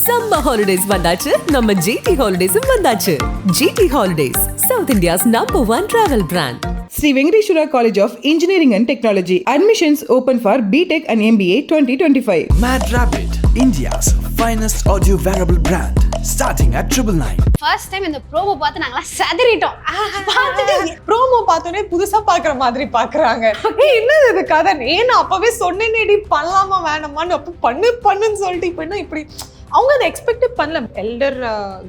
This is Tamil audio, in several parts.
சம்மர் ஹாலிடேஸ் வந்தாச்சு, நம்ம ஜிடி ஹாலிடேஸும் வந்தாச்சு. GT holidays, south India's #1 travel brand. Sri Venkateshwara College of Engineering and Technology. Admissions open for BTech and MBA 2025. Mad Rabbit, India's finest audio wearable brand, starting at 999. First time இந்த ப்ரோமோ பார்த்து நாங்களாம் செதறிட்டோம். பார்த்துட்டு ப்ரோமோ பார்த்தோன்னே புதுசா பாக்குற மாதிரி பாக்குறாங்க. என்னது இது கதை? ஏன்னா அப்பவே சொன்னேனேடி பண்ணலாமா வேணாமான்னு, அப்போ பண்ணுன்னு சொல்லிட்டு இப்போ என்ன இப்படி அவங்க அதை எக்ஸ்பெக்டே பண்ணல. எல்டர்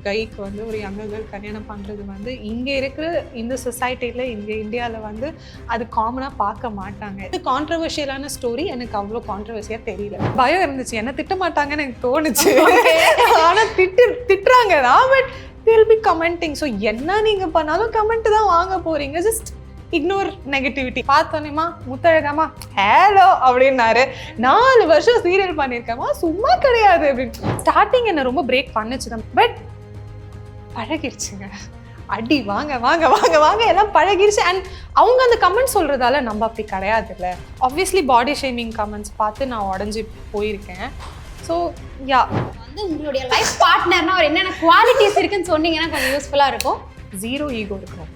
கைக்கு வந்து ஒரு யங்கர் கேர்ள் கல்யாணம் பண்ணுறது வந்து இங்கே இருக்கிற இந்த சொசைட்டியில் இங்கே இந்தியாவில் வந்து அது காமனாக பார்க்க மாட்டாங்க. இது கான்ட்ரவர்ஷியலான ஸ்டோரி. எனக்கு அவ்வளோ கான்ட்ரவர்சியாக தெரியல. பயம் இருந்துச்சு, என்ன திட்ட மாட்டாங்கன்னு எனக்கு தோணுச்சு. ஆனால் திட்டுறாங்க தான், but they'll be commenting. So என்ன நீங்கள் பண்ணாலும் கமெண்ட் தான் வாங்க போகிறீங்க. Just ignore negativity. பார்த்தோன்னேமா முத்தழகாமா ஹேலோ அப்படின்னாரு. 4 வருஷம் சீரியல் பண்ணியிருக்கேமா, சும்மா கிடையாது அப்படின்னு. ஸ்டார்டிங் என்ன ரொம்ப பிரேக் பண்ணுச்சு தான், பட் பழகிடுச்சுங்க. அடி வாங்க வாங்க வாங்க வாங்க எல்லாம் பழகிடுச்சு. அண்ட் அவங்க அந்த கமெண்ட் சொல்கிறதால நம்ம அப்படி கிடையாது இல்லை. ஆப்வியஸ்லி பாடி ஷேமிங் கமெண்ட்ஸ் பார்த்து நான் உடஞ்சி போயிருக்கேன். ஸோ யா, வந்து உங்களுடைய லைஃப் பார்ட்னர்னா அவர் என்னென்ன குவாலிட்டிஸ் இருக்குன்னு சொன்னீங்கன்னா கொஞ்சம் யூஸ்ஃபுல்லாக இருக்கும். 0 ஈகோ இருக்கும்.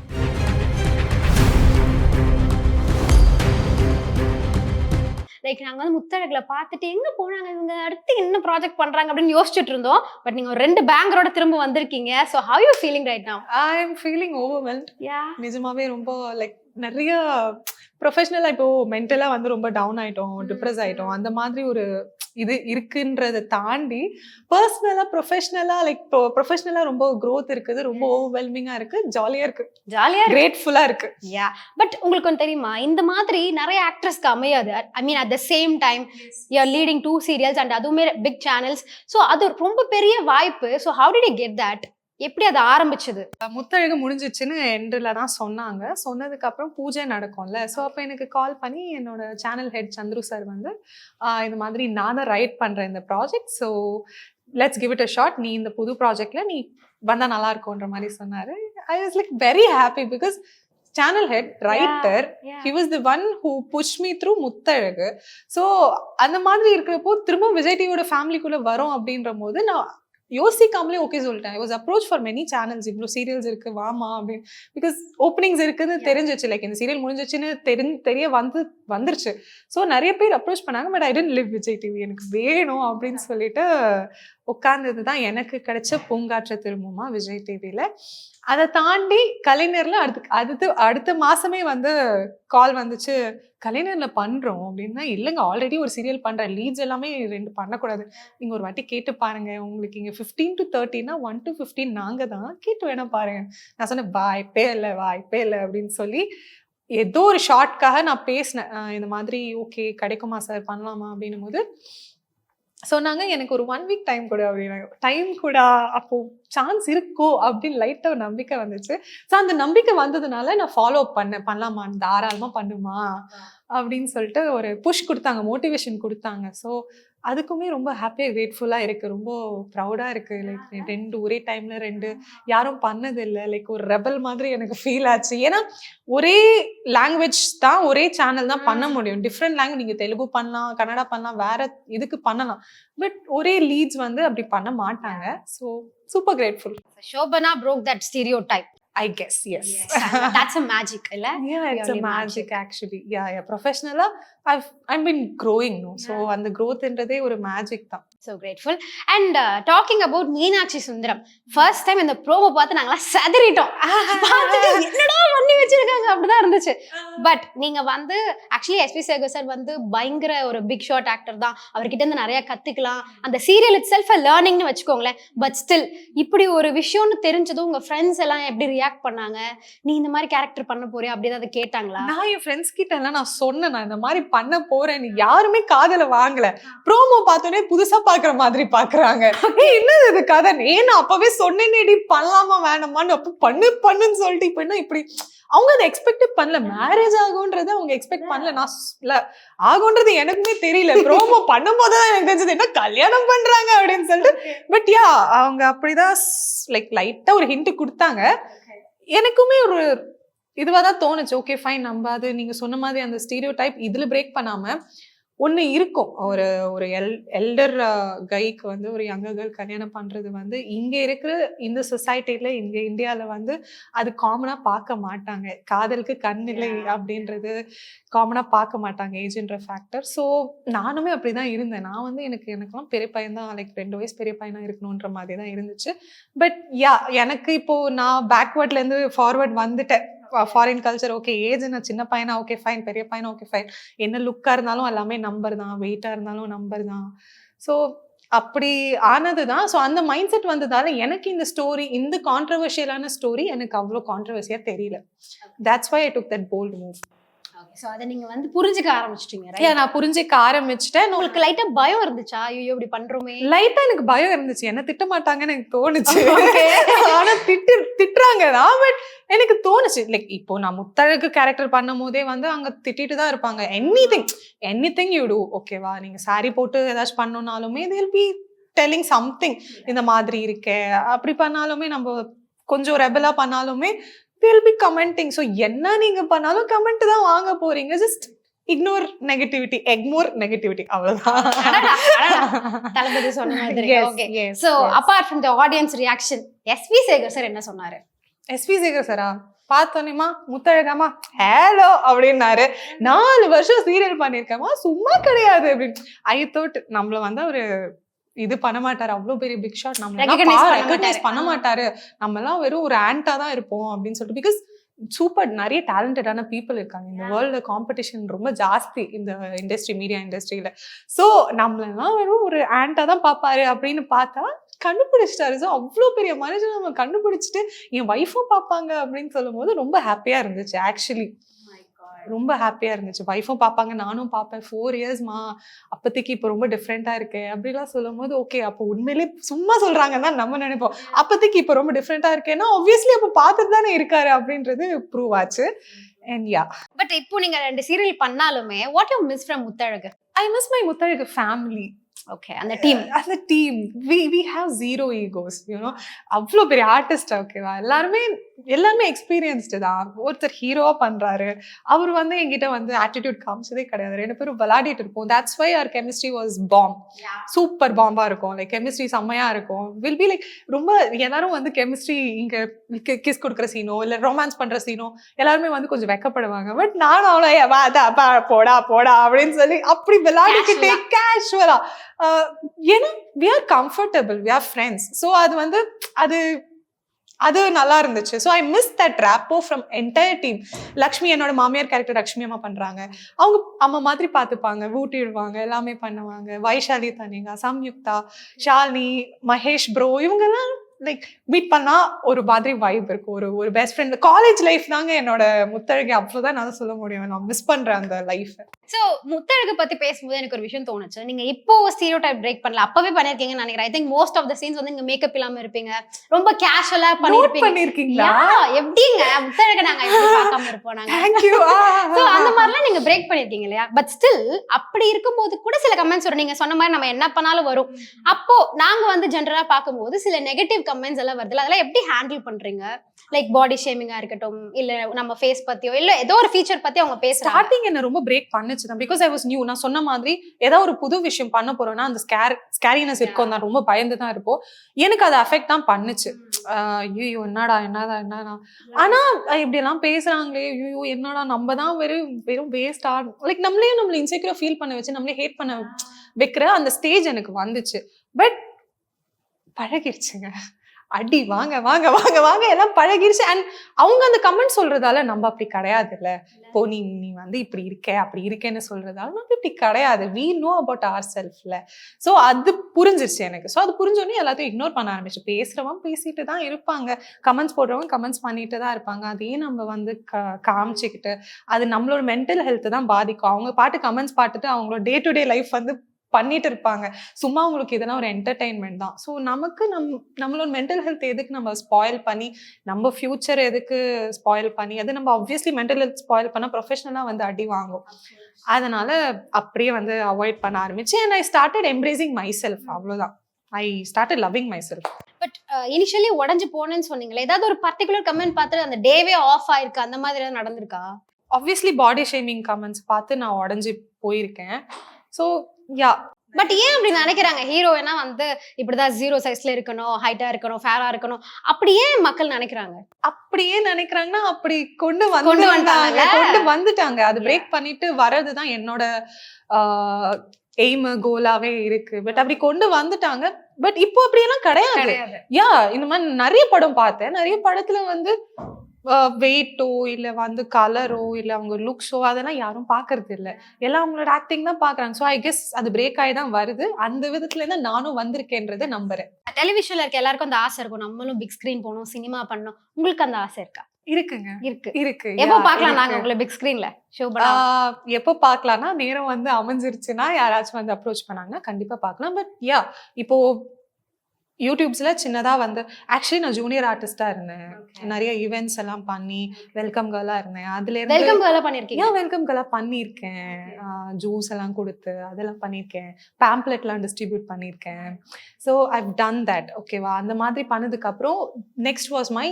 லைக் நாங்கள் வந்து முத்தழகில் பார்த்துட்டு எங்கே போனாங்க இவங்க, அடுத்து என்ன ப்ராஜெக்ட் பண்ணுறாங்க அப்படின்னு யோசிச்சுட்டு இருந்தோம். பட் நீங்கள் ஒரு 2 பேங்கரோட திரும்ப வந்திருக்கீங்க. So how you feeling right now? I am feeling overwhelmed. Ya, நிஜமாவே ரொம்ப லைக் நிறைய ப்ரொஃபஷ்னலாக இப்போ மென்டலாக வந்து ரொம்ப டவுன் ஆகிட்டோம், டிப்ரெஸ் ஆகிட்டோம். அந்த மாதிரி ஒரு இது இருக்குன்றதை தாண்டி பர்சனலாக ப்ரொஃபஷ்னலாக லைக் ப்ரொஃபஷ்னலாக ரொம்ப க்ரோத் இருக்குது, ரொம்ப ஓவர்வெல்மிங்காக இருக்குது, ஜாலியாக கிரேட்ஃபுல்லாக இருக்குது. யா, பட் உங்களுக்கு ஒன்று தெரியுமா, இந்த மாதிரி நிறைய ஆக்ட்ரஸ்க்கு அமையாது. I mean at the same time you are leading 2 serials and அதுவுமே பிக் சேனல்ஸ். ஸோ அது ரொம்ப பெரிய வாய்ப்பு. So how did you get that? எப்படி அது ஆரம்பிச்சது? முத்தழகு முடிஞ்சிச்சுன்னு எண்டில் தான் சொன்னாங்க. சொன்னதுக்கப்புறம் பூஜை நடக்கும்ல. ஸோ அப்போ எனக்கு கால் பண்ணி என்னோட சேனல் ஹெட் சந்துரு சார் வந்து இந்த மாதிரி நான் தான் ரைட் பண்ணுறேன் இந்த project, so let's give it a shot, நீ இந்த புது ப்ராஜெக்டில் நீ வந்தால் நல்லா இருக்கும்ன்ற மாதிரி சொன்னார். I was like very happy because channel head writer, he was the one who pushed me through Muthazhagu. So அந்த மாதிரி இருக்கிறப்போ திரும்ப விஜய் டிவியோட ஃபேமிலிக்குள்ளே வரோம் அப்படின்ற போது நான் யோசிக்காமலே ஓகே சொல்லிட்டேன். I was approach for many channels, இவ்வளோ சீரியல்ஸ் இருக்கு வாமா அப்படின்னு. பிகாஸ் ஓப்பனிங்ஸ் இருக்குன்னு தெரிஞ்சிச்சு, லைக் இந்த சீரியல் முடிஞ்சிச்சுன்னு தெரிய வந்துருச்சு. ஸோ நிறைய பேர் அப்ரோச் பண்ணாங்க. But I didn't leave Vijay TV, எனக்கு வேணும் அப்படின்னு சொல்லிட்டு உட்கார்ந்தது தான் எனக்கு கிடைச்ச பூங்காற்ற திரும்புமா விஜய் டிவியில். அதை தாண்டி கலைஞர்ல அடுத்த மாசமே வந்து கால் வந்துச்சு, கலைஞர்ல பண்றோம் அப்படின்னா. இல்லைங்க, ஆல்ரெடி ஒரு சீரியல் பண்றேன், லீட்ஸ் எல்லாமே 2 பண்ணக்கூடாது, நீங்க ஒரு வாட்டி கேட்டு பாருங்க, உங்களுக்கு இங்க 15 to 30 1 to 15 நாங்க தான், கேட்டு வேணா பாருங்க. நான் சொன்னேன் வாய்ப்பே இல்லை அப்படின்னு சொல்லி ஏதோ ஒரு ஷார்ட்காக நான் பேசினேன். இந்த மாதிரி ஓகே கிடைக்குமா சார், பண்ணலாமா அப்படின்னும் போது சொன்னாங்க எனக்கு ஒரு 1 வீக் டைம் கொடு அப்படின்னாங்க. டைம் கூட அப்போ சான்ஸ் இருக்கோ அப்படின்னு லைட்டாக ஒரு நம்பிக்கை வந்துச்சு. ஸோ அந்த நம்பிக்கை வந்ததுனால நான் ஃபாலோ பண்ணலாமா, தாராளமாக பண்ணுமா அப்படின்னு சொல்லிட்டு ஒரு புஷ் கொடுத்தாங்க, மோட்டிவேஷன் கொடுத்தாங்க. ஸோ அதுக்குமே ரொம்ப ஹாப்பியாக கிரேட்ஃபுல்லாக இருக்குது, ரொம்ப ப்ரௌடாக இருக்குது. லைக் 2 ஒரே டைமில் 2 யாரும் பண்ணதில்லை. லைக் ஒரு ரெபல் மாதிரி எனக்கு ஃபீல் ஆச்சு. ஏன்னா ஒரே லாங்குவேஜ் தான், ஒரே சேனல் தான் பண்ண முடியும். டிஃப்ரெண்ட் லாங்குவேஜ், நீங்கள் தெலுங்கு பண்ணலாம், கன்னடா பண்ணலாம், வேற இதுக்கு பண்ணலாம். பட் ஒரே லீட்ஸ் வந்து அப்படி பண்ண மாட்டாங்க. So super grateful. Shobana broke that stereotype. I guess, yes. That's a magic, illa? Yeah, it's a magic actually. Yeah. Professionally, I've been growing, no? So, and the growth என்றதே ஒரு magic தான். So grateful. And talking about Meenakshi Sundaram, first time இந்த ப்ரோமோ பார்த்து நாங்களாம் செதறிட்டோம். பார்த்துட்டு என்னடா பண்ணி வச்சிருக்காங்க அப்படிதான் இருந்துச்சு. பட் நீங்க வந்து ஆக்சுவலி எஸ்பி சேகர் சார் வந்து பயங்கர ஒரு பிக் ஷாட் ஆக்டர் தான், அவர்கிட்ட இருந்து நிறைய கத்துக்கலாம். அந்த சீரியல் இட் செல்ஃப் லேர்னிங்னு வச்சுக்கோங்களேன். பட் ஸ்டில் இப்படி ஒரு விஷயம்னு தெரிஞ்சதும் உங்க ஃப்ரெண்ட்ஸ் எல்லாம் எப்படி ரியாக்ட் பண்ணாங்க? நீ இந்த மாதிரி கேரக்டர் பண்ண போறியா அப்படி ஏதாவது கேட்டாங்களா? நான் என் ஃப்ரெண்ட்ஸ் கிட்ட எல்லாம் நான் சொன்னேன், நான் இந்த மாதிரி பண்ண போறேன். யாருமே காதல வாங்கல. ப்ரோமோ பார்த்தோன்னே புதுசா பாக்குற மாதிரி பாக்குறாங்க. என்னது இது கதை? ஏன்னா அப்பவே சொன்னேனேடி பண்ணலாமா வேணாமான்னு, அப்போ பண்ணுன்னு சொல்லிட்டு இப்போ என்ன இப்படி அவங்க அதை எக்ஸ்பெக்டே பண்ணல. மேரேஜ் ஆகும்ன்றது அவங்க எக்ஸ்பெக்ட் பண்ணல. நான் ஆகும்ன்றது எனக்குமே தெரியல. ப்ரோமோ பண்ணும் போதுதான் எனக்கு தெரிஞ்சது என்ன கல்யாணம் பண்றாங்க அப்படின்னு சொல்லிட்டு. பட் யா, அவங்க அப்படிதான் லைக் லைட்டா ஒரு ஹிண்ட் கொடுத்தாங்க. எனக்குமே ஒரு இதுவாக தான் தோணுச்சு. ஓகே ஃபைன், நம்ம அது நீங்கள் சொன்ன மாதிரி அந்த ஸ்டீரியோ டைப் இதில் பிரேக் பண்ணாமல் ஒன்று இருக்கும். ஒரு ஒரு எல்டர் கைக்கு வந்து ஒரு யங்கர் கேர்ள் கல்யாணம் பண்ணுறது வந்து இங்கே இருக்கிற இந்த சொசைட்டியில் இங்கே இந்தியாவில் வந்து அது காமனாக பார்க்க மாட்டாங்க. காதலுக்கு கண் இல்லை அப்படின்றது காமனாக பார்க்க மாட்டாங்க ஏஜ்ன்ற ஃபேக்டர். ஸோ நானுமே அப்படி தான் இருந்தேன். நான் வந்து எனக்கெல்லாம் பெரிய பையன் தான், லைக் 2 வயசு பெரிய பையனாக இருக்கணுன்ற மாதிரி தான் இருந்துச்சு. பட் எனக்கு இப்போது நான் பேக்வேர்ட்லேருந்து ஃபார்வர்ட் வந்துட்டேன். ஃபாரின் கல்ச்சர் ஓகே, ஏஜ் நான் சின்ன பையனா ஓகே ஃபைன், பெரிய பையனா ஓகே ஃபைன், என்ன லுக்காக இருந்தாலும் எல்லாமே நம்பர் தான், வெயிட்டாக இருந்தாலும் நம்பர் தான். ஸோ அப்படி ஆனது தான். ஸோ அந்த மைண்ட் செட் வந்ததால எனக்கு இந்த ஸ்டோரி, இந்த கான்ட்ரவர்ஷியலான ஸ்டோரி எனக்கு அவ்வளோ கான்ட்ரவர்சியாக தெரியல. That's why I took that bold move. So அதை நீங்க வந்து புரிஞ்சுக்க ஆரம்பிச்சிட்டீங்க. நான் புரிஞ்சுக்க ஆரம்பிச்சிட்டேன். உங்களுக்கு லைட்டா பயம் இருந்துச்சா? ஐயோ இப்படி பண்றோமே? லைட்டா எனக்கு பயம் இருந்துச்சு. என்ன திட்ட மாட்டாங்கன்னு எனக்கு தோணுச்சு. ஆனா திட்டுறாங்க தான். பட் எனக்கு தோணுச்சு லைக் இப்போ நான் முத்தழகு கேரக்டர் பண்ணும் போதே வந்து அங்க திட்டிட்டு தான் இருப்பாங்க. எனிதிங் யூ டூ ஓகேவா, நீங்க சாரி போட்டு ஏதாச்சும் பண்ணணும்னாலுமே they'll be telling something. இந்த மாதிரி இருக்கே, அப்படி பண்ணாலுமே நம்ம கொஞ்சம் ரெபலா பண்ணாலுமே they'll be commenting. ஸோ என்ன நீங்க பண்ணாலும் கமெண்ட் தான் வாங்க போறீங்க. Just ignore negativity, ignore negativity, அவ்வளவுதான். தளபதி சொன்ன மாதிரி. Okay, so apart from the audience reaction, SV Shekhar sir என்ன சொன்னாரு? எஸ்வி சேகர் சாரா பார்த்தோன்னேமா முத்தழகாமா ஹலோ அப்படின்னாரு. 4 வருஷம் சீரியல் பண்ணியிருக்கேமா, சும்மா கிடையாது அப்படின்னு. ஐ தாட் நம்மள வந்து அவரு இது பண்ண மாட்டாரு, அவ்வளவு பெரிய பிக் ஷாட் நம்ம ரெகக்னைஸ் பண்ண மாட்டாரு, நம்ம எல்லாம் வெறும் ஒரு ஆண்டா தான் இருப்போம் அப்படின்னு சொல்லிட்டு. பிகாஸ் சூப்பர் நிறைய டேலண்டடான பீப்புள் இருக்காங்க இந்த வேர்ல்டு. காம்படிஷன் ரொம்ப ஜாஸ்தி இந்த இண்டஸ்ட்ரி, மீடியா இண்டஸ்ட்ரியில. ஸோ நம்மளெல்லாம் வெறும் ஒரு ஆண்டா தான் பார்ப்பாரு அப்படின்னு பார்த்தா கண்டுபிடிச்சிட்டாரு. ஸோ அவ்வளோ பெரிய மனுஷன் நம்ம கண்டுபிடிச்சிட்டு என் ஒய்ஃபும் பார்ப்பாங்க அப்படின்னு சொல்லும் போது ரொம்ப ஹாப்பியா இருந்துச்சு. ஆக்சுவலி ரொம்ப ஹாப்பியா இருந்துச்சு. ஒய்ஃபும் பார்ப்பாங்க, நானும் பார்ப்பேன். 4 இயர்ஸ்மா, அப்போதைக்கு இப்போ ரொம்ப டிஃப்ரெண்டா இருக்கு அப்படிலாம் சொல்லும் போது ஓகே, அப்போ உண்மையிலே சும்மா சொல்றாங்கன்னு தான் நம்ம நினைப்போம். அப்போதைக்கு இப்போ ரொம்ப டிஃப்ரெண்டா இருக்கேன்னா ஆப்வியஸ்லி அப்போ பார்த்துட்டு தானே இருக்காரு அப்படின்றது ப்ரூவ் ஆச்சு. அண்ட் பட் இப்போ நீங்க 2 சீரியல் பண்ணாலுமே what you miss from Muthazhagu? I miss my Muthazhagu family. Okay, அந்த team we have zero egos, you know. அவ்வளோ பெரிய ஆர்டிஸ்ட் ஓகேவா, எல்லாருமே எக்ஸ்பீரியன்ஸ்டு தான். ஒருத்தர் ஹீரோவா பண்றாரு, அவர் வந்து என்கிட்ட வந்து ஆட்டிடியூட் காமிச்சதே கிடையாது. 2 பேரும் விளையாடிட்டு இருப்போம். That's why our chemistry was bomb. Super பாம்பா இருக்கும். லைக் கெமிஸ்ட்ரி செம்மையா இருக்கும். வில் பி லைக் ரொம்ப எல்லாரும் வந்து கெமிஸ்ட்ரி இங்க கிஸ் கொடுக்குற சீனோ இல்ல ரொமான்ஸ் பண்ற சீனோ எல்லாருமே வந்து கொஞ்சம் வெக்கப்படுவாங்க. பட் நானும் அவ்வளோ போடா போடா அப்படின்னு சொல்லி அப்படி விளையாடிக்கிட்டே கேஷுவலா, ஏன்னா we are comfortable, we are friends. So அது வந்து அது நல்லா இருந்துச்சு. So I miss that rapport from entire team. Lakshmi, என்னோட மாமியார் கேரக்டர் லக்ஷ்மி அம்மா பண்றாங்க. அவங்க அம்மா மாதிரி பார்த்துப்பாங்க, ஊட்டி விடுவாங்க, எல்லாமே பண்ணுவாங்க. வைஷாலி, தனிகா, சம்யுக்தா, ஷாலினி, மகேஷ் ப்ரோ, இவங்கெல்லாம் லைக் மீட் பண்ணா ஒரு மாதிரி வைப் இருக்கும். ஒரு பெஸ்ட் ஃப்ரெண்ட். காலேஜ் லைஃப் தாங்க என்னோட முத்தழகு. அவ்வளோதான் நான் சொல்ல முடியும். நான் மிஸ் பண்றேன் அந்த லைஃப். ஸோ முத்தழகு பத்தி பேசும்போது எனக்கு ஒரு விஷயம் தோணுச்சு. நீங்க இப்போ ஸ்டீரியோடைப் பிரேக் பண்ணல, அப்பவே பண்ணிருக்கீங்கன்னு நினைக்கிறேன். I think most of the scenes வந்து நீங்க மேக்கப் இல்லாம இருப்பீங்க, ரொம்ப கேஷுவலா பண்ணிருக்கீங்களா? எப்படிங்க முத்தழகு நாங்க எப்படி பார்க்காம இருப்போம் நாங்க? ஸோ அந்த மாதிரிலாம் நீங்க பிரேக் பண்ணிருக்கீங்க இல்லையா? பட் ஸ்டில் அப்படி இருக்கும்போது கூட சில கமெண்ட்ஸ் வரும். நீங்க சொன்ன மாதிரி நம்ம என்ன பண்ணாலும் வரும். அப்போ நாங்க வந்து ஜென்ரலா பார்க்கும்போது சில நெகட்டிவ் கமெண்ட்ஸ் எல்லாம் வருதுல, அதெல்லாம் எப்படி ஹேண்டில் பண்றீங்க? லைக் பாடி ஷேமிங்கா இருக்கட்டும், இல்ல நம்ம ஃபேஸ் பத்தியோ இல்ல ஏதோ ஒரு ஃபீச்சர் பத்தி அவங்க பேசுறாங்க. ஸ்டார்டிங் என்ன ரொம்ப பிரேக் பண்ணுச்சு தான். Because I was new. நான் சொன்ன மாதிரி ஏதாவது ஒரு புது விஷயம் பண்ண போறோம்னா அந்த ஸ்கேரினஸ் இருக்கும் தான், ரொம்ப பயந்து தான் இருப்போம். எனக்கு அது அஃபெக்ட் தான் பண்ணுச்சு. ஐயோ என்னடா. ஆனா இப்படி எல்லாம் பேசுறாங்களே, ஐயோ என்னடா, நம்ம தான் வெறும் வேஸ்டா, லைக் நம்மளே இன்செக்யூரா ஃபீல் பண்ண வச்சு நம்மளே ஹேட் பண்ண வைக்கிற அந்த ஸ்டேஜ் எனக்கு வந்துச்சு. பட் பழகிடுச்சுங்க. அடி வாங்க வாங்க வாங்க வாங்க எல்லாம் பழகிருச்சு. அண்ட் அவங்க அந்த கமெண்ட் சொல்றதால நம்ம அப்படி கிடையாது இல்ல. இப்போ நீ வந்து இப்படி இருக்க அப்படி இருக்கேன்னு சொல்றதால நம்ம இப்படி கிடையாது. we know about ourselves. So அது புரிஞ்சிருச்சு எனக்கு. ஸோ அது புரிஞ்சோடனே எல்லாத்தையும் இக்னோர் பண்ண ஆரம்பிச்சு. பேசுறவங்க பேசிட்டு தான் இருப்பாங்க, கமெண்ட்ஸ் போடுறவங்க கமெண்ட்ஸ் பண்ணிட்டு தான் இருப்பாங்க. அதையே நம்ம வந்து காமிச்சுக்கிட்டு அது நம்மளோட மென்டல் ஹெல்த் தான் பாதிக்கும். அவங்க பாட்டு கமெண்ட்ஸ் பார்த்துட்டு அவங்களோட டே டு டே லைஃப் வந்து பண்ணிட்டு இருப்பாங்க. சும்மா உங்களுக்கு இதெல்லாம் ஒரு என்டர்டைன்மெண்ட் தான். ஸோ நமக்கு நம்மளோட மென்டல் ஹெல்த் எதுக்கு நம்ம ஸ்பாயில் பண்ணி, நம்ம ஃபியூச்சர் எதுக்கு ஸ்பாயில் பண்ணி, அது நம்ம ஆப்வியஸ்லி மென்டல் ஹெல்த் ஸ்பாயில் பண்ணால் ப்ரொஃபஷனலாக வந்து அடி வாங்கும். அதனால அப்படியே வந்து அவாய்ட் பண்ண ஆரம்பிச்சு. And I started embracing myself. அவ்வளோதான். I started loving myself. But initially உடஞ்சு போனேன்னு சொன்னீங்களே, ஏதாவது ஒரு பர்டிகுலர் கமெண்ட் பார்த்துட்டு அந்த டேவே ஆஃப் ஆயிருக்கு, அந்த மாதிரி ஏதாவது நடந்திருக்கா? ஆப்வியஸ்லி பாடி ஷேமிங் கமெண்ட்ஸ் பார்த்து நான் உடஞ்சி போயிருக்கேன். So yeah. பட் ஏன் அப்படி நினைக்கிறாங்க? ஹீரோயினா வந்து இப்படிதான் 0 சைஸ்ல இருக்கணும், ஹைட்டா இருக்கணும், ஃபேரா இருக்கணும், அப்படியே மக்கள் நினைக்கிறாங்க. அப்படியே நினைக்கிறாங்கன்னா அப்படி கொண்டு வந்துட்டாங்க. அது பிரேக் பண்ணிட்டு வர்றதுதான் என்னோட எய்ம் கோலாவே இருக்கு. பட் அப்படி கொண்டு வந்துட்டாங்க. பட் இப்போ அப்படியெல்லாம் கிடையாது. யா, இந்த மாதிரி நிறைய படம் பார்த்தேன். நிறைய படத்துல வந்து வெயிட்டோ இல்ல வந்து கலரோ இல்ல அவங்க லுக்ஸோ அதெல்லாம் யாரும் பாக்குறது இல்ல. எல்லாம் அவங்களோட ஆக்டிங் தான் பாக்குறாங்க. ஸோ ஐ கெஸ் அது பிரேக் ஆகி தான் வருது. அந்த விதத்துல இருந்து நானும் வந்திருக்கேன்றதை நம்புறேன். டெலிவிஷன்ல இருக்க எல்லாருக்கும் அந்த ஆசை இருக்கும், நம்மளும் பிக் ஸ்கிரீன் போகணும், சினிமா பண்ணணும். உங்களுக்கு அந்த ஆசை இருக்கா? இருக்குங்க, இருக்கு. எப்போ பார்க்கலாம் நாங்க உங்களை பிக் ஸ்கிரீன்ல ஷோபனா? எப்போ பார்க்கலாம்னா, நேரம் வந்து அமைஞ்சிருச்சுன்னா யாராச்சும் வந்து அப்ரோச் பண்ணாங்கன்னா கண்டிப்பா பார்க்கலாம். பட் யா, இப்போ யூடியூப்ஸ்ல சின்னதா வந்து ஆக்சுவலி நான் ஜூனியர் ஆர்டிஸ்டா இருந்தேன். நிறைய ஈவெண்ட்ஸ் எல்லாம் பண்ணி வெல்கம் கேர்லா இருந்தேன். அதுல இருந்து வெல்கம் கேர்லா பண்ணிருக்கீங்க? வெல்கம் கேர்லா பண்ணிருக்கேன். ஜூஸ் எல்லாம் கொடுத்து அதெல்லாம் பண்ணிருக்கேன். பேம்ப்ளெட்லாம் டிஸ்ட்ரிபியூட் பண்ணிருக்கேன். So I've done that. ஓகேவா? அந்த மாதிரி பண்ணதுக்கு அப்புறம் next was my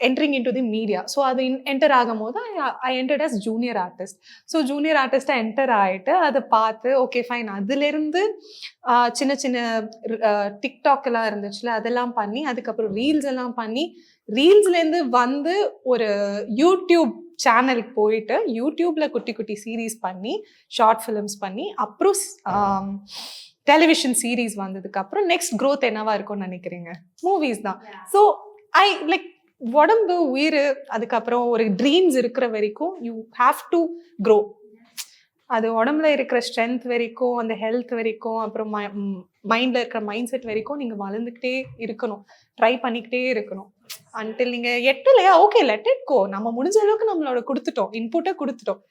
entering into the media. So அது என்டர் ஆகும் போது I entered as junior artist. So junior ஆர்டிஸ்டா என்டர் ஆயிட்டு அதை பார்த்து ஓகே ஃபைன், அதுல இருந்து சின்ன சின்ன டிக்டாக் எல்லாம் இருந்துச்சுல, அதெல்லாம் பண்ணி அதுக்கப்புறம் ரீல்ஸ் எல்லாம் பண்ணி ரீல்ஸ்ல இருந்து வந்து ஒரு யூடியூப் சேனலுக்கு போயிட்டு யூடியூப்ல குட்டி குட்டி சீரீஸ் பண்ணி ஷார்ட் ஃபிலிம்ஸ் பண்ணி அப்புறம் டெலிவிஷன் சீரீஸ் வந்ததுக்கு அப்புறம் நெக்ஸ்ட் க்ரோத் என்னவா இருக்கும்னு நினைக்கிறீங்க? மூவிஸ் தான். ஸோ ஐ லைக் உடம்பு உயிர் அதுக்கப்புறம் ஒரு ட்ரீம்ஸ் இருக்கிற வரைக்கும் யூ ஹாவ் டு க்ரோ. அது உடம்புல இருக்கிற ஸ்ட்ரென்த் வரைக்கும், அந்த ஹெல்த் வரைக்கும், அப்புறம் மைண்ட்ல இருக்கிற மைண்ட் செட் வரைக்கும் நீங்க வளர்ந்துக்கிட்டே இருக்கணும், ட்ரை பண்ணிக்கிட்டே இருக்கணும். அன்டில் நீங்க எட்டலையா ஓகே லெட் இட் கோ. நம்ம முடிஞ்ச அளவுக்கு நம்மளோட கொடுத்துட்டோம், இன்புட்டை கொடுத்துட்டோம்.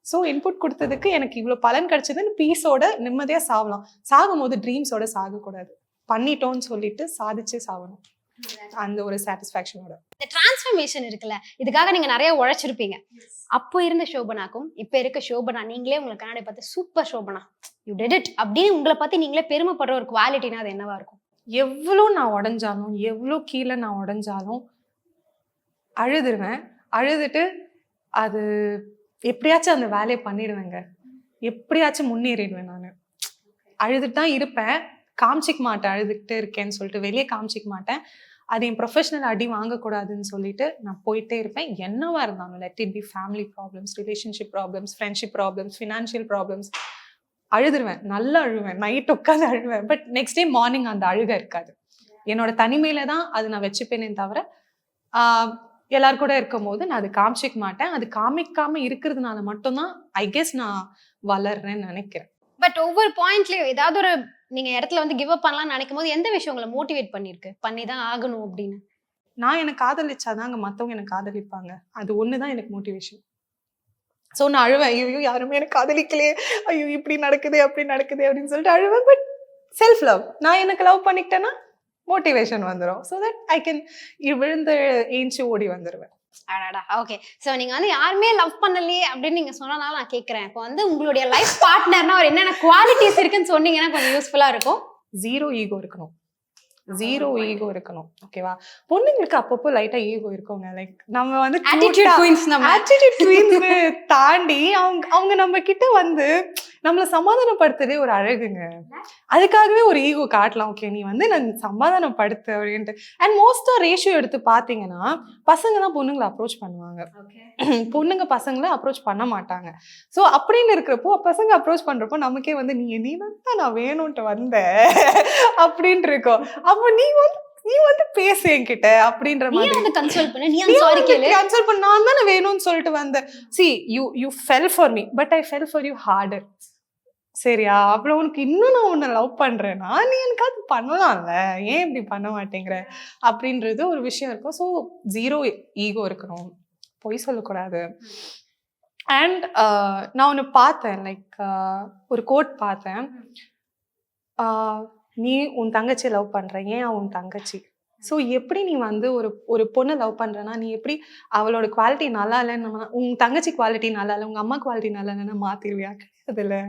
ஸோ இன்புட் கொடுத்ததுக்கு எனக்கு இவ்வளோ பலன் கிடைச்சதுன்னு பீஸோட நிம்மதியா சாகலாம். சாகும் போது ட்ரீம்ஸோட சாகக்கூடாது. பண்ணிட்டோம்னு சொல்லிட்டு சாதிச்சே சாகணும், அந்த ஒரு சாட்டிஸ்ஃபேக்ஷனோட. இந்த டிரான்ஸ்ஃபர்மேஷன் இருக்குல்ல, இதுக்காக நீங்க நிறைய உழைச்சிருப்பீங்க. அப்போ இருந்த ஷோபனாக்கும் இப்ப இருக்க ஷோபனா, நீங்களே உங்களை கண்ணாடி பார்த்து super Shobana, you did it அப்படின்னு உங்களை பத்தி நீங்களே பெருமைப்படுற ஒரு குவாலிட்டினா அது என்னவா இருக்கும்? எவ்வளோ நான் உடஞ்சாலும், எவ்வளோ கீழே நான் உடஞ்சாலும் அழுதுருவேன். அழுதுட்டு அது எப்படியாச்சும் அந்த வேலையை பண்ணிடுவேங்க. எப்படியாச்சும் முன்னேறிடுவேன். நான் அழுதுட்டு தான் இருப்பேன், காமிச்சிக்க மாட்டேன். அழுதுகிட்டே இருக்கேன்னு சொல்லிட்டு வெளியே காமிச்சிக்க மாட்டேன். அது என் ப்ரொஃபஷனல் அடி வாங்கக்கூடாதுன்னு சொல்லிட்டு நான் போயிட்டே இருப்பேன். என்னவா இருந்தாலும் let it be family problems, relationship problems, friendship problems, financial problems, அழுதுருவேன். நல்லா அழுவேன், நைட் உட்காந்து அழுவேன். பட் நெக்ஸ்ட் டே மார்னிங் அந்த அழுக இருக்காது. என்னோட தனிமையில தான் அது நான் வச்சுப்பேனே தவிர எல்லாரும் கூட இருக்கும் போது நான் அது காமிச்சிக்க மாட்டேன். அது காமிக்காம இருக்கிறதுனால மட்டும்தான் ஐ கெஸ் நான் வளர்றேன்னு நினைக்கிறேன். பட் ஒவ்வொரு பாயிண்ட்லயும் ஏதாவது ஒரு நீங்க இடத்துல வந்து கிவ் அப் பண்ணலாம்னு நினைக்கும் போது எந்த விஷயம் உங்களை மோட்டிவேட் பண்ணிருக்கு, பண்ணிதான் ஆகணும் அப்படின்னு? நான் எனக்கு காதலிச்சாதாங்க மற்றவங்க எனக்கு காதலிப்பாங்க. அது ஒண்ணுதான் எனக்கு மோட்டிவேஷன். ஸோ நான் அழுவேன், ஐயோ யாருமே எனக்கு காதலிக்கலையே, ஐயோ இப்படி நடக்குது அப்படி நடக்குது அப்படின்னு சொல்லிட்டு அழுவேன். பட் செல்ஃப் லவ், நான் எனக்கு லவ் பண்ணிக்கிட்டேன்னா மோட்டிவேஷன் வந்துடும். ஸோ தட் ஐ கேன் விழுந்து ஏஞ்சி ஓடி வந்துடுவேன். அடாடா, ஓகே. ஸோ நீங்க வந்து யாருமே லவ் பண்ணலையே அப்படின்னு நீங்க சொன்னனால நான் கேட்கறேன், இப்போ வந்து உங்களுடைய லைஃப் பார்ட்னர்னா ஒரு என்னென்ன குவாலிட்டிஸ் இருக்குன்னு சொன்னீங்கன்னா கொஞ்சம் யூஸ்ஃபுல்லா இருக்கும். ஜீரோ ஈகோ இருக்கணும். ஓகேவா? பொண்ணுங்களுக்கு அப்பப்போ லைட்டா ஈகோ இருக்குங்க. லைக் நம்ம வந்து ஆட்டிட்யூட் ட்வின்ஸ் தாண்டி அவங்க நம்ம கிட்ட வந்து நம்மளை சமாதானப்படுத்துறதே ஒரு அழகுங்க. அதுக்காகவே ஒரு ஈகோ காட்டலாம். ஓகே நீ வந்து நான் சமாதானப்படுத்து அப்படின்ட்டு. அண்ட் மோஸ்டா ரேஷியோ எடுத்து பாத்தீங்கன்னா பசங்க தான் பொண்ணுங்களை அப்ரோச் பண்ணுவாங்க, பொண்ணுங்க பசங்களை அப்ரோச் பண்ண மாட்டாங்க. ஸோ அப்படின்னு இருக்கிறப்போ பசங்க அப்ரோச் பண்றப்போ நமக்கே வந்து நீ தான் நான் வேணும்ட்டு வந்த அப்படின்ட்டு இருக்கோம். அப்போ நீ வந்து பேசு என்கிட்ட அப்படின்ற மாதிரி கன்சல்ட் பண்ண, நீ சாரி கேளு, கன்சல்ட் பண்ண, நான் தானே வேணும்னு சொல்லிட்டு வந்தேன். see you fell for me but I fell for you harder. சரியா? அப்புறம் உனக்கு இன்னும் நான் உன்னை லவ் பண்றேன்னா நீ எனக்கு அது பண்ணலாம்ல, ஏன் இப்படி பண்ண மாட்டேங்கிற அப்படின்றது ஒரு விஷயம் இருக்கும். ஸோ ஜீரோ ஈகோ இருக்கணும், பொய் சொல்லக்கூடாது. அண்ட் நான் ஒன்று பார்த்தேன், லைக் ஒரு கோட் பார்த்தேன், நீ உன் தங்கச்சியை லவ் பண்ற, ஏன் உன் தங்கச்சி? ஸோ எப்படி நீ வந்து ஒரு பொண்ணை லவ் பண்றனா நீ எப்படி அவளோட குவாலிட்டி நல்லா இல்லைன்னு உன் தங்கச்சி குவாலிட்டி நல்லா இல்லை, உங்க அம்மா குவாலிட்டி நல்லா இல்லைன்னா மாத்திருவியா? கிடையாது இல்லை.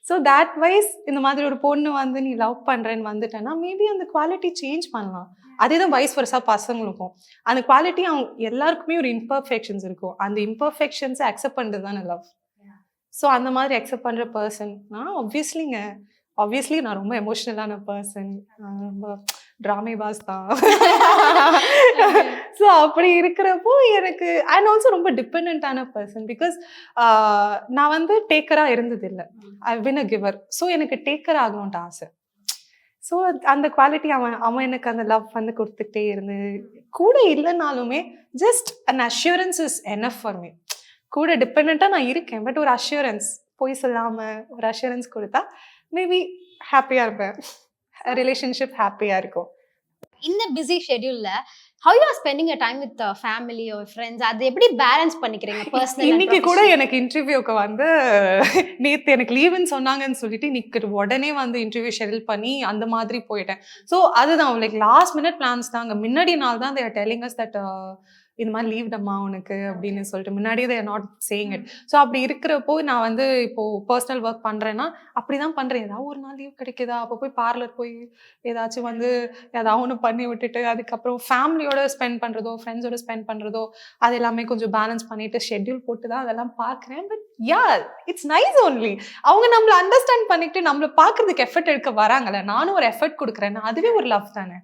ஸோ தேட் வைஸ் இந்த மாதிரி ஒரு பொண்ணு வந்து நீ லவ் பண்றேன்னு வந்துட்டேன்னா மேபி அந்த குவாலிட்டி சேஞ்ச் பண்ணலாம். அதே தான் வைஸ் வர்ஸா பசங்களுக்கும் அந்த குவாலிட்டி அவங்க எல்லாருக்குமே ஒரு இம்பர்ஃபெக்ஷன்ஸ் இருக்கும். அந்த இம்பர்ஃபெக்ஷன்ஸை அக்செப்ட் பண்ணுறது தானே லவ். ஸோ அந்த மாதிரி அக்செப்ட் பண்ணுற பர்சன் நான் ஆப்வியஸ்லி நான் ரொம்ப எமோஷ்னலான பர்சன், ரொம்ப ட்ராமே பாஸ் தான். ஸோ அப்படி இருக்கிறப்போ எனக்கு அண்ட் ஆல்சோ ரொம்ப டிபெண்டான பர்சன். பிகாஸ் நான் வந்து டேக்கராக இருந்தது இல்லை, ஐ பின் அ கிவர். ஸோ எனக்கு டேக்கர் ஆகணும்ட்டு ஆசை. ஸோ அந்த குவாலிட்டி அவன் எனக்கு அந்த லவ் வந்து கொடுத்துக்கிட்டே இருந்து கூட இல்லைனாலுமே just an assurance is enough for me. கூட டிபெண்ட்டாக நான் இருக்கேன், பட் ஒரு அஷ்யூரன்ஸ், போய் சொல்லாமல் ஒரு அஷ்யூரன்ஸ் கொடுத்தா மேபி ஹாப்பியாக இருப்பேன், ரிலேஷன்ஷிப் ஹாப்பியாக இருக்கும். இந்த busy ஷெட்யூல்ல how you are spending your time with family or friends, அது எப்படி பேலன்ஸ் பண்ணிக்கிறீங்க பர்சனல்? இன்னைக்கு கூட எனக்கு இன்டர்வியூக்கு வந்து நேற்று எனக்கு லீவுன்னு சொன்னாங்கன்னு சொல்லிட்டு இன்னைக்கு உடனே வந்து இன்டர்வியூ ஷெட்யூல் பண்ணி அந்த மாதிரி போயிட்டேன். ஸோ அதுதான் லைக் லாஸ்ட் மினிட் பிளான்ஸ் தாங்க. முன்னாடி நாள் தான் they are telling us that இது மாதிரி லீவ் டம்மா உனக்கு அப்படின்னு சொல்லிட்டு முன்னாடியே they are not saying it. So அப்படி இருக்கிறப்போ நான் வந்து இப்போ பர்சனல் ஒர்க் பண்ணுறேன்னா அப்படி தான் பண்ணுறேன். ஏதாவது ஒரு நாள் லீவ் கிடைக்குதா, அப்போ போய் பார்லர் போய் ஏதாச்சும் வந்து ஏதாவது ஒன்று பண்ணி விட்டுட்டு அதுக்கப்புறம் ஃபேமிலியோட ஸ்பெண்ட் பண்ணுறதோ ஃப்ரெண்ட்ஸோட ஸ்பெண்ட் பண்ணுறதோ அது எல்லாமே கொஞ்சம் பேலன்ஸ் பண்ணிட்டு ஷெட்யூல் போட்டு தான் அதெல்லாம் பார்க்குறேன். But yeah, it's nice only. அவங்க நம்மளை அண்டர்ஸ்டாண்ட் பண்ணிட்டு நம்மளை பார்க்கறதுக்கு எஃபர்ட் எடுக்க வராங்கல்ல, நானும் ஒரு எஃபர்ட் கொடுக்குறேன்னா அதுவே ஒரு லவ் தானே.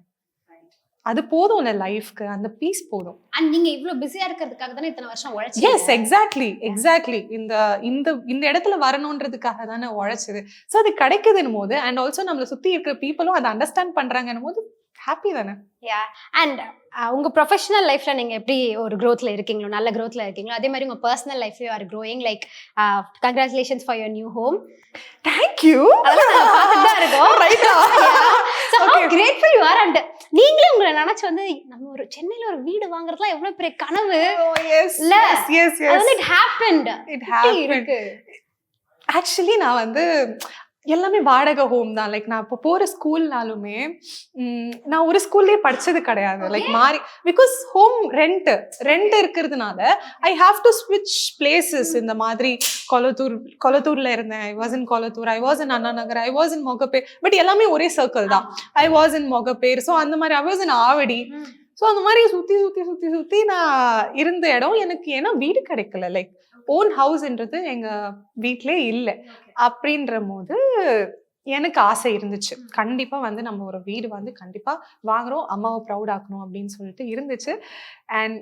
அது போதும் இல்லை லைஃப்க்கு, அந்த பீஸ் போதும். அண்ட் நீங்க இவ்ளோ பிஸியா இருக்கிறதுக்காக தானே இத்தனை வருஷம் உழைச்சீங்க. S, exactly. இந்த இடத்துல வரணுன்றதுக்காக தானே உழைச்சது. ஸோ அது கிடைக்குதுன்னு போது அண்ட் ஆல்சோ நம்மளை சுற்றி இருக்கிற பீப்புளும் அதை அண்டர்ஸ்டாண்ட் பண்றாங்கன்னு போது ஹாப்பி தானே. அண்ட் உங்க ப்ரொஃபஷனல் லைஃப்ல நீங்க எப்படி ஒரு growthல இருக்கீங்களோ, நல்ல growthல இருக்கீங்களோ, அதே மாதிரி உங்க பர்சனல் லைஃப்ல are growing. Like congratulations for your new home. Thank you. Grateful you are. And நீங்களே உங்களை நினைச்சு வந்து நம்ம ஒரு சென்னையில ஒரு வீடு வாங்குறதுலாம் எவ்வளவு பெரிய கனவு இல்ல? It happened. ஆக்சுவலி நான் வந்து எல்லாமே வாடகை ஹோம் தான். லைக் நான் இப்போ போகிற ஸ்கூல்னாலுமே நான் ஒரு ஸ்கூல்லேயே படித்தது கிடையாது. லைக் மாறி பிகாஸ் ஹோம் ரெண்ட் இருக்கிறதுனால ஐ ஹாவ் டு ஸ்விட்ச் பிளேசஸ். இந்த மாதிரி கொளத்தூரில் இருந்தேன், I was in Kolathur, I was in Anna Nagar, I was in Mogappair. But எல்லாமே ஒரே சர்க்கிள் தான். I was in Mogappair. So அந்த மாதிரி I was in Avadi. So அந்த மாதிரி சுற்றி நான் இருந்த இடம் எனக்கு ஏன்னா வீடு கிடைக்கல. லைக் ஓன் ஹவுஸ்ன்றது எங்கள் வீட்டிலே இல்லை. அப்படின்ற போது எனக்கு ஆசை இருந்துச்சு, கண்டிப்பாக வந்து நம்ம ஒரு வீடு வந்து கண்டிப்பாக வாங்குறோம், அம்மாவை ப்ரௌட் ஆக்கணும் அப்படின்னு சொல்லிட்டு இருந்துச்சு. அண்ட்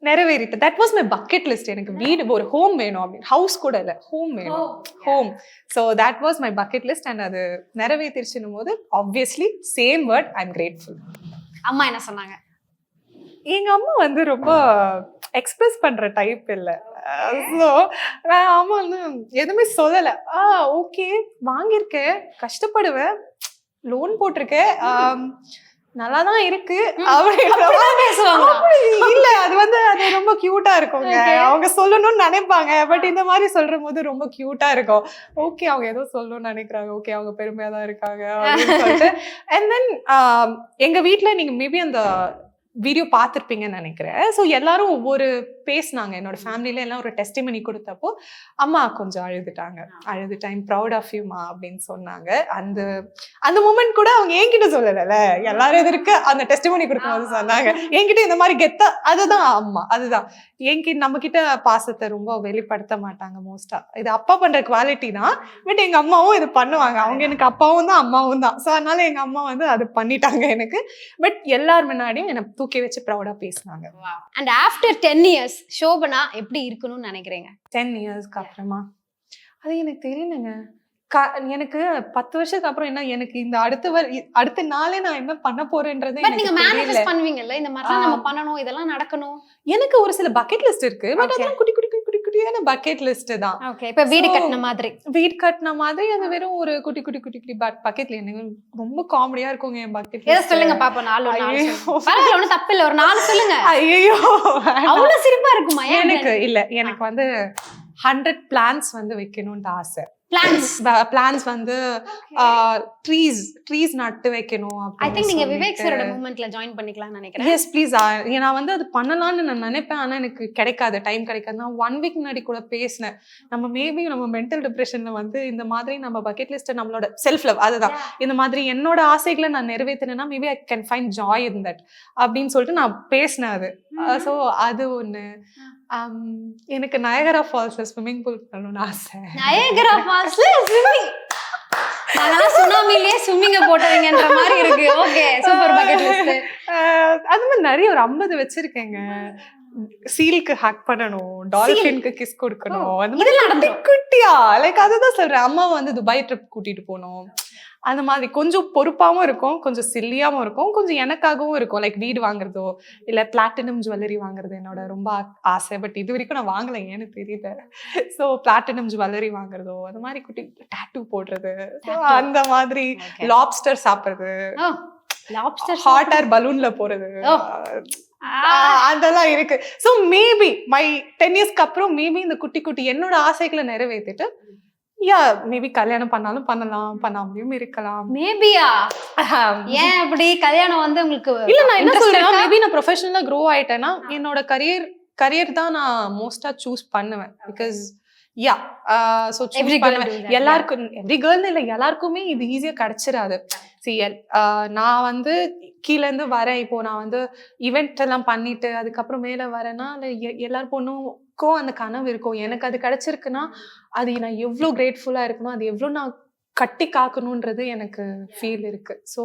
நிறைவேறிட்டு that was my bucket list. எனக்கு வீடு ஒரு ஹோம் வேணும் அப்படின்னு, ஹவுஸ் கூட இல்லை, ஹோம் வேணும், home. So that was my bucket list. And அது நிறைவேற்றிருச்சுன்னும் போது obviously same word, I am grateful. அம்மா என்ன சொன்னாங்க? எங்க அம்மா வந்து ரொம்ப எக்ஸ்பிரஸ் பண்ற டைப் இல்லை. ஸோ நான் அம்மா வந்து எதுவுமே சொல்லலை. ஓகே வாங்கியிருக்கேன், கஷ்டப்படுவேன், லோன் போட்டிருக்கேன், நல்லா தான் இருக்கு இல்ல. அது வந்து அது ரொம்ப கியூட்டா இருக்குங்க, அவங்க சொல்லணும்னு நினைப்பாங்க. பட் இந்த மாதிரி சொல்ற போது ரொம்ப கியூட்டா இருக்கும். ஓகே அவங்க ஏதோ சொல்லணும்னு நினைக்கிறாங்க, ஓகே அவங்க பெருமையா தான் இருக்காங்க அப்படின்னு சொல்லிட்டு. அண்ட் தென் எங்க வீட்டுல நீங்க மேபி அந்த வீடியோ பார்த்துருப்பீங்கன்னு நினைக்கிறேன். ஸோ எல்லாரும் ஒவ்வொரு பேசினாங்க. என்னோட ஃபேமிலியில எல்லாம் ஒரு டெஸ்டிமனி கொடுத்தப்போ அம்மா கொஞ்சம் அழுதுட்டேன், ப்ரௌட் ஆஃப் யூமா அப்படின்னு சொன்னாங்க. அந்த மூமெண்ட் கூட அவங்க என்கிட்ட சொல்லலைல்ல, எல்லாரும் எதிர்க்க அந்த டெஸ்டிமனி கொடுக்கும்போது சொன்னாங்க என்கிட்ட இந்த மாதிரி கெத்தா. அதுதான் அம்மா, அதுதான் நம்ம கிட்ட பாசத்தை ரொம்ப வெளிப்படுத்த மாட்டாங்க மோஸ்டா. இது அப்பா பண்ற குவாலிட்டி தான். பட் எங்க அம்மாவும் இது பண்ணுவாங்க. அவங்க எனக்கு அப்பாவும் தான் அம்மாவும் தான். ஸோ அதனால எங்க அம்மா வந்து அது பண்ணிட்டாங்க எனக்கு. பட் எல்லார் முன்னாடியும் என்னை தூக்கி வச்சு ப்ரௌடா பேசினாங்க. அண்ட் ஆஃப்டர் 10 years ஷோபனா எப்படி இருக்கணும்னு நினைக்கிறீங்க? 10 yearsக்கு அப்புறமா அது எனக்கு தெரியலங்க. எனக்கு 10 வருஷத்துக்கு அப்புறம் என்ன, எனக்கு இந்த அடுத்த நாளே நான் என்ன பண்ண போறேன்றது பட் நீங்க மேனிஃபெஸ்ட் பண்ணுவீங்கல்ல, இந்த மாதிரி நம்ம பண்ணனும், இதெல்லாம் நடக்கணும். எனக்கு ஒரு சில பக்கெட் லிஸ்ட் இருக்கு. பட் அதெல்லாம் குட்டி குட்டியான பக்கெட் லிஸ்ட் தான். ஓகே, இப்ப வீடு கட்டன மாதிரி அது வெறும் ஒரு குட்டி பக்கெட்ல. எனக்கு ரொம்ப காமெடியா இருக்குங்க என் பக்கெட் லிஸ்ட். சொல்லுங்க பாப்போம். 4 பரவாயில்ல, ஒண்ணும் தப்பு இல்ல, ஒரு 4 சொல்லுங்க. ஐயோ அவ்வளவு சிரிப்பா இருக்குமா? எனக்கு வந்து 100 பிளான்ஸ் வந்து வைக்கணும்னு ஆசை. பிளான்ஸ் வந்து ட்ரீஸ் நட்டு வைக்கணும். ஐ திங்க் நீங்க விவேக் சரோட மூவ்மெண்ட்ல ஜாயின் பண்ணிக்கலாம்னு நினைக்கிறேன். Yes please. நான் வந்து அது பண்ணலாம்னு நான் நினைப்பேன், ஆனா எனக்கு கிடைக்காது, டைம் கிடைக்காது. நான் 1 week முன்னாடி கூட பேசினேன். நம்ம மென்டல் டிப்ரெஷன்ல வந்து இந்த மாதிரி நம்ம பக்கெட் லிஸ்ட், நம்மளோட செல்ஃப் லவ், அதுதான் இந்த மாதிரி என்னோட ஆசைகளை நான் நிறைவேற்றினேன்னா maybe I can find joy in that அப்படின்னு சொல்லிட்டு நான் பேசினேன். அது ஸோ அது ஒன்று. எனக்கு நயகரா ஃபால்ஸில் ஸ்விம்மிங் பூல் பண்ணணும்னு ஆசை. நயகரா ஃபால்ஸ்ல ஸ்விம்மிங், நாங்கெல்லாம் சுனாமிலேயே ஸ்விம்மிங்க போட்டவங்கன்ற மாதிரி இருக்கு. Okay, super bucket list. அது மாதிரி நிறைய ஒரு 50 வச்சிருக்கேங்க. சீலுக்கு ஹேக் பண்ணணும், டால்ஃபினுக்கு கிஸ் கொடுக்கணும், அந்த மாதிரி குட்டி குட்டியா லைக் அதுதான் சொல்றேன். அம்மா வந்து துபாய் ட்ரிப் கூட்டிட்டு போனோம். அந்த மாதிரி கொஞ்சம் பொறுப்பாகவும் இருக்கும், கொஞ்சம் சில்லியாகவும் இருக்கும், கொஞ்சம் எனக்காகவும் இருக்கும். லைக் வீடு வாங்குறதோ இல்லை பிளாட்டினம் ஜுவல்லரி வாங்குறது என்னோட ரொம்ப ஆசை. பட் இது வரைக்கும் நான் வாங்கலை, ஏன்னு தெரியல. ஸோ பிளாட்டினம் ஜுவல்லரி வாங்குறதோ, அந்த மாதிரி குட்டி டாட்டூ போடுறது, அந்த மாதிரி லாப்ஸ்டர் சாப்பிட்றது, ஹாட் ஏர் பலூன்ல போறது, அதெல்லாம் இருக்கு. ஸோ மேபி மை 10 இயர்ஸ்க்கு அப்புறம் மேபி இந்த குட்டி குட்டி என்னோட ஆசைகளை நிறைவேற்றிட்டு மேபி கல்யாணம் பண்ணாலும் பண்ணலாம், பண்ணாமலையும் இருக்கலாம். மேபியா? ஏன் அப்படி? கல்யாணம் வந்து உங்களுக்கு இல்ல, நான் என்ன சொல்றேன், மேபி நான் ப்ரொஃபஷனலா க்ரோ ஆயிட்டேன்னா என்னோட கரியர் தான் நான் மோஸ்டா சூஸ் பண்ணுவேன். பிகாஸ் ஸோ எல்லாருக்கும், எவ்ரி கேர்ள் இல்லை, எல்லாருக்குமே இது ஈஸியா கிடைச்சிடாது. நான் வந்து கீழே இருந்து வரேன். இப்போ நான் வந்து ஈவெண்ட் எல்லாம் பண்ணிட்டு அதுக்கப்புறம் மேல வரேன்னா எல்லார் பொண்ணுக்கும் அந்த கனவு இருக்கும். எனக்கு அது கிடைச்சிருக்குன்னா அது நான் எவ்வளோ கிரேட்ஃபுல்லா இருக்கணும், அது எவ்வளோ நான் கட்டி காக்கணுன்றது எனக்கு ஃபீல் இருக்கு. ஸோ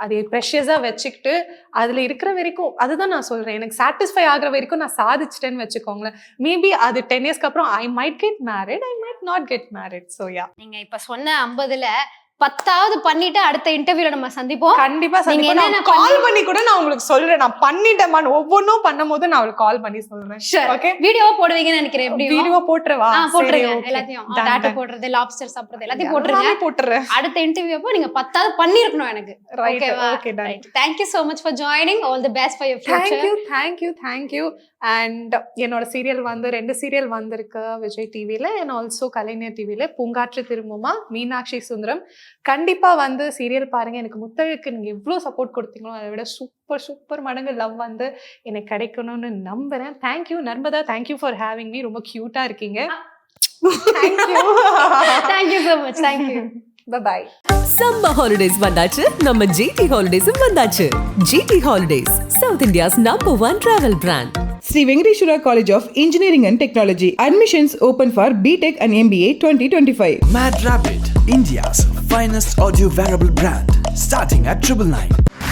அதை ப்ரெஷியஸா வச்சுக்கிட்டு அதுல இருக்கிற வரைக்கும், அதுதான் நான் சொல்றேன், எனக்கு சாட்டிஸ்ஃபை ஆகுற வரைக்கும் நான் சாதிச்சிட்டேன்னு வச்சுக்கோங்களேன். மேபி அது 10 இயர்ஸ்க்கு அப்புறம் I might get married, I might not get married. So நீங்க இப்ப சொன்ன 50ல 10வது பண்ணிட்டு அடுத்த இன்டர்வியூல நம்ம சந்திப்போம். கண்டிப்பா சந்திப்போம். கால் பண்ணி கூட நான் உங்களுக்கு சொல்றேன், நான் பண்ணிட்டேன், ஒவ்வொன்றும் பண்ணும்போது நான் உங்களுக்கு கால் பண்ணி சொல்றேன். ஓகே, வீடியோவா போடுவீங்கன்னு நினைக்கிறேன். எப்படி வீடியோ போட்டுறவா? போட்டுருங்க, எல்லாத்தையும் டாட்டா போடுறது, லாப்ஸ்டர் சாப்பிடுறது எல்லாத்தையும் போட்டுறேன். அடுத்த இன்டர்வியூ அப்போ நீங்க 10வது பண்ணிருக்கணும் எனக்கு. Okay, thank you so much for joining. All the best for your future. thank you. And என்னோட சீரியல் வந்து 2 சீரியல் வந்திருக்கு விஜய் டிவில அண்ட் ஆல்சோ கலைஞர் டிவில. பூங்காற்று திரும்புமா, மீனாட்சி சுந்தரம். கண்டிப்பா வந்து சீரியல் பாருங்க. எனக்கு முத்தழகுக்கு நீங்க எவ்வளவு சப்போர்ட் கொடுத்தீங்களோ அதை விட சூப்பர் மடங்கு லவ் வந்து எனக்கு கிடைக்கணும்னு நம்புறேன். Thank you Narmada, thank you for having me. ரொம்ப கியூட்டா இருக்கீங்க. thank you so much. thank you. bye. Summer holidays வந்தாச்சு, நம்ம ஜிடி ஹாலிடேஸும் வந்தாச்சு. GT holidays, south India's #1 travel brand. Sri Venkateshwara College of Engineering and Technology. Admissions open for BTech and MBA 2025. Mad Rabbit, India's finest audio wearable brand, starting at 999.